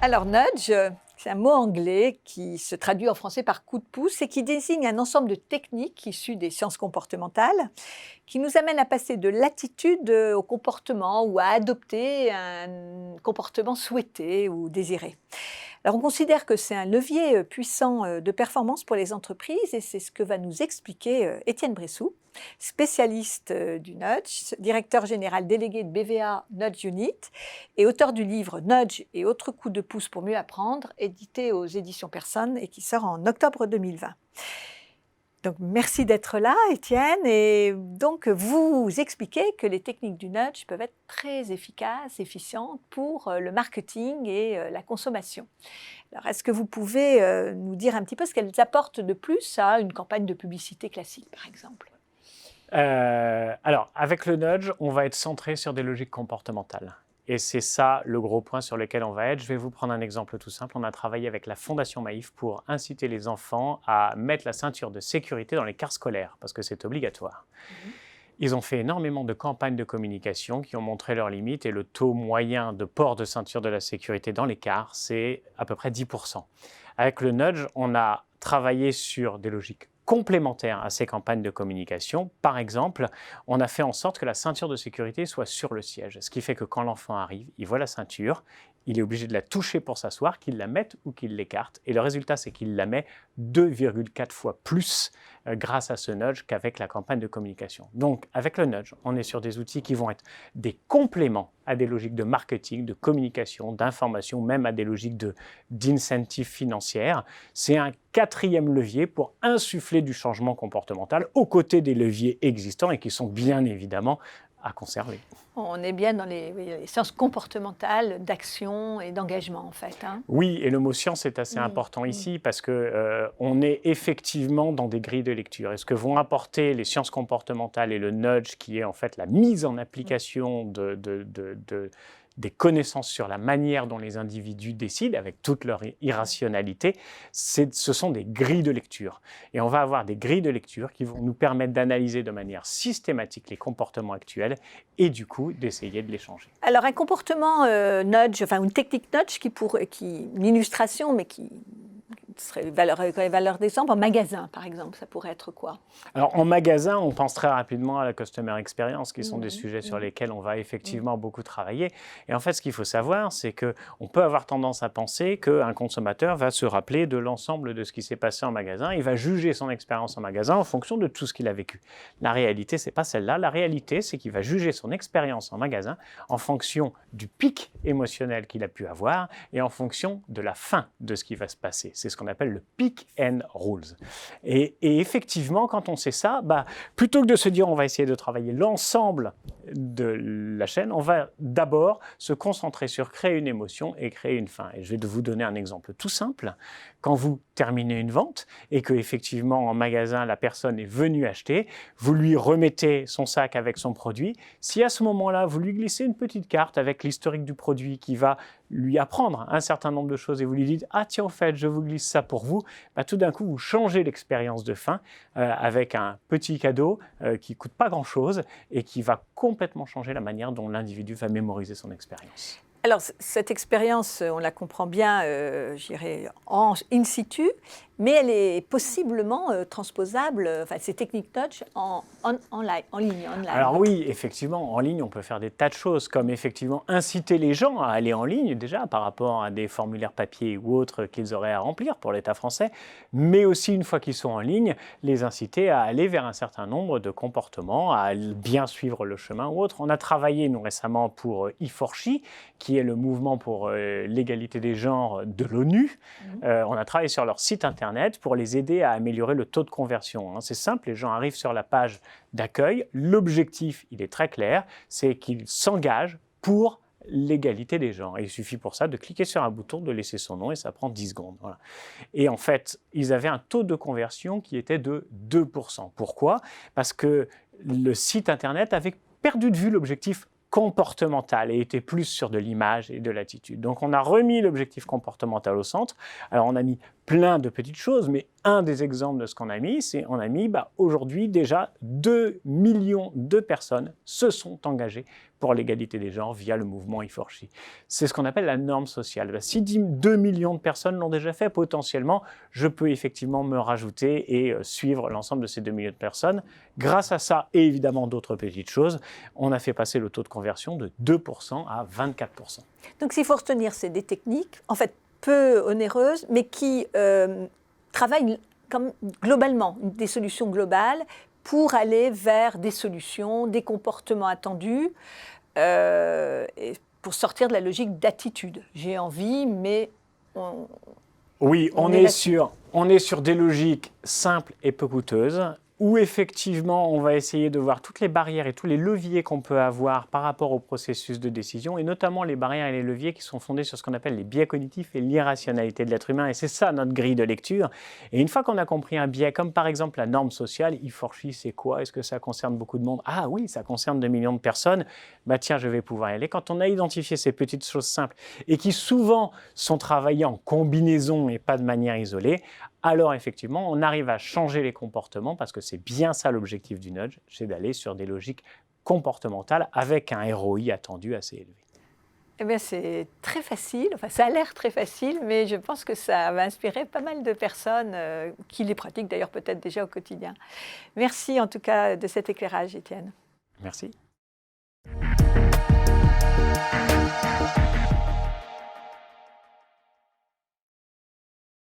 Alors, nudge, c'est un mot anglais qui se traduit en français par coup de pouce et qui désigne un ensemble de techniques issues des sciences comportementales qui nous amènent à passer de l'attitude au comportement ou à adopter un comportement souhaité ou désiré. Alors, on considère que c'est un levier puissant de performance pour les entreprises et c'est ce que va nous expliquer Étienne Bressou, spécialiste du nudge, directeur général délégué de BVA Nudge Unit et auteur du livre Nudge et autres coups de pouce pour mieux apprendre, édité aux éditions Personne et qui sort en octobre 2020. Donc, merci d'être là, Étienne. Et donc, vous expliquez que les techniques du nudge peuvent être très efficaces, efficientes pour le marketing et la consommation. Alors, est-ce que vous pouvez nous dire un petit peu ce qu'elles apportent de plus à une campagne de publicité classique, par exemple ? Alors, avec le nudge, on va être centré sur des logiques comportementales. Et c'est ça le gros point sur lequel on va être. Je vais vous prendre un exemple tout simple. On a travaillé avec la Fondation Maïf pour inciter les enfants à mettre la ceinture de sécurité dans les cars scolaires, parce que c'est obligatoire. Ils ont fait énormément de campagnes de communication qui ont montré leurs limites et le taux moyen de port de ceinture de la sécurité dans les cars, c'est à peu près 10%. Avec le nudge, on a travaillé sur des logiques complémentaires à ces campagnes de communication. Par exemple, on a fait en sorte que la ceinture de sécurité soit sur le siège, ce qui fait que quand l'enfant arrive, il voit la ceinture, il est obligé de la toucher pour s'asseoir, qu'il la mette ou qu'il l'écarte. Et le résultat, c'est qu'il la met 2,4 fois plus grâce à ce nudge qu'avec la campagne de communication. Donc, avec le nudge, on est sur des outils qui vont être des compléments à des logiques de marketing, de communication, d'information, même à des logiques d'incentives financières. C'est un quatrième levier pour insuffler du changement comportemental aux côtés des leviers existants et qui sont bien évidemment à conserver. On est bien dans les sciences comportementales d'action et d'engagement, en fait. Oui, et le mot science est assez important ici parce qu'on est effectivement dans des grilles de lecture. Et ce que vont apporter les sciences comportementales et le nudge, qui est en fait la mise en application des connaissances sur la manière dont les individus décident, avec toute leur irrationalité, ce sont des grilles de lecture. Et on va avoir des grilles de lecture qui vont nous permettre d'analyser de manière systématique les comportements actuels et du coup d'essayer de les changer. Alors un comportement nudge, enfin une technique nudge une illustration, mais qui serait valeur d'exemple en magasin, par exemple, ça pourrait être quoi? Alors en magasin, on pense très rapidement à la customer experience, qui sont des sujets sur lesquels on va effectivement beaucoup travailler. Et en fait, ce qu'il faut savoir, c'est qu'on peut avoir tendance à penser qu'un consommateur va se rappeler de l'ensemble de ce qui s'est passé en magasin. Il va juger son expérience en magasin en fonction de tout ce qu'il a vécu. La réalité, c'est pas celle-là. La réalité, c'est qu'il va juger son expérience en magasin en fonction du pic émotionnel qu'il a pu avoir et en fonction de la fin de ce qui va se passer. C'est ce qu'on appelle le peak and rules. Et effectivement, quand on sait ça, plutôt que de se dire on va essayer de travailler l'ensemble de la chaîne, on va d'abord se concentrer sur créer une émotion et créer une fin. Et je vais vous donner un exemple tout simple. Quand vous terminez une vente et que effectivement en magasin la personne est venue acheter, vous lui remettez son sac avec son produit. Si à ce moment-là vous lui glissez une petite carte avec l'historique du produit qui va lui apprendre un certain nombre de choses et vous lui dites « Ah tiens, au fait, je vous glisse ça pour vous », tout d'un coup, vous changez l'expérience de fin avec un petit cadeau qui ne coûte pas grand-chose et qui va complètement changer la manière dont l'individu va mémoriser son expérience. Alors, cette expérience, on la comprend bien, je dirais, in situ, mais elle est possiblement transposable, ces techniques nudge en ligne, online. Alors oui, effectivement, en ligne, on peut faire des tas de choses, comme effectivement inciter les gens à aller en ligne, déjà, par rapport à des formulaires papier ou autres qu'ils auraient à remplir pour l'État français, mais aussi, une fois qu'ils sont en ligne, les inciter à aller vers un certain nombre de comportements, à bien suivre le chemin ou autre. On a travaillé, nous, récemment, pour E4She, qui est le mouvement pour l'égalité des genres de l'ONU. On a travaillé sur leur site internet pour les aider à améliorer le taux de conversion. C'est simple, les gens arrivent sur la page d'accueil. L'objectif, il est très clair, c'est qu'ils s'engagent pour l'égalité des genres. Et il suffit pour ça de cliquer sur un bouton, de laisser son nom et ça prend 10 secondes. Voilà. Et en fait, ils avaient un taux de conversion qui était de 2%. Pourquoi ? Parce que le site internet avait perdu de vue l'objectif comportemental et était plus sur de l'image et de l'attitude. Donc on a remis l'objectif comportemental au centre. Alors on a mis plein de petites choses, mais un des exemples de ce qu'on a mis, c'est on a mis aujourd'hui déjà 2 millions de personnes se sont engagées pour l'égalité des genres via le mouvement E4She. C'est ce qu'on appelle la norme sociale. Si 2 millions de personnes l'ont déjà fait, potentiellement, je peux effectivement me rajouter et suivre l'ensemble de ces 2 millions de personnes. Grâce à ça, et évidemment d'autres petites choses, on a fait passer le taux de conversion de 2% à 24%. Donc s'il faut retenir, c'est des techniques, en fait, peu onéreuses, mais qui travaillent comme globalement, des solutions globales pour aller vers des solutions, des comportements attendus, et pour sortir de la logique d'attitude. J'ai envie, mais oui, on est sur des logiques simples et peu coûteuses, où effectivement on va essayer de voir toutes les barrières et tous les leviers qu'on peut avoir par rapport au processus de décision, et notamment les barrières et les leviers qui sont fondés sur ce qu'on appelle les biais cognitifs et l'irrationalité de l'être humain, et c'est ça notre grille de lecture. Et une fois qu'on a compris un biais, comme par exemple la norme sociale, E4She c'est quoi? Est-ce que ça concerne beaucoup de monde? Ah oui, ça concerne 2 millions de personnes, tiens, je vais pouvoir y aller. Quand on a identifié ces petites choses simples, et qui souvent sont travaillées en combinaison et pas de manière isolée, alors effectivement, on arrive à changer les comportements, parce que c'est bien ça l'objectif du nudge, c'est d'aller sur des logiques comportementales avec un ROI attendu assez élevé. Eh bien, c'est très facile, enfin ça a l'air très facile, mais je pense que ça va inspirer pas mal de personnes qui les pratiquent d'ailleurs peut-être déjà au quotidien. Merci en tout cas de cet éclairage, Étienne. Merci.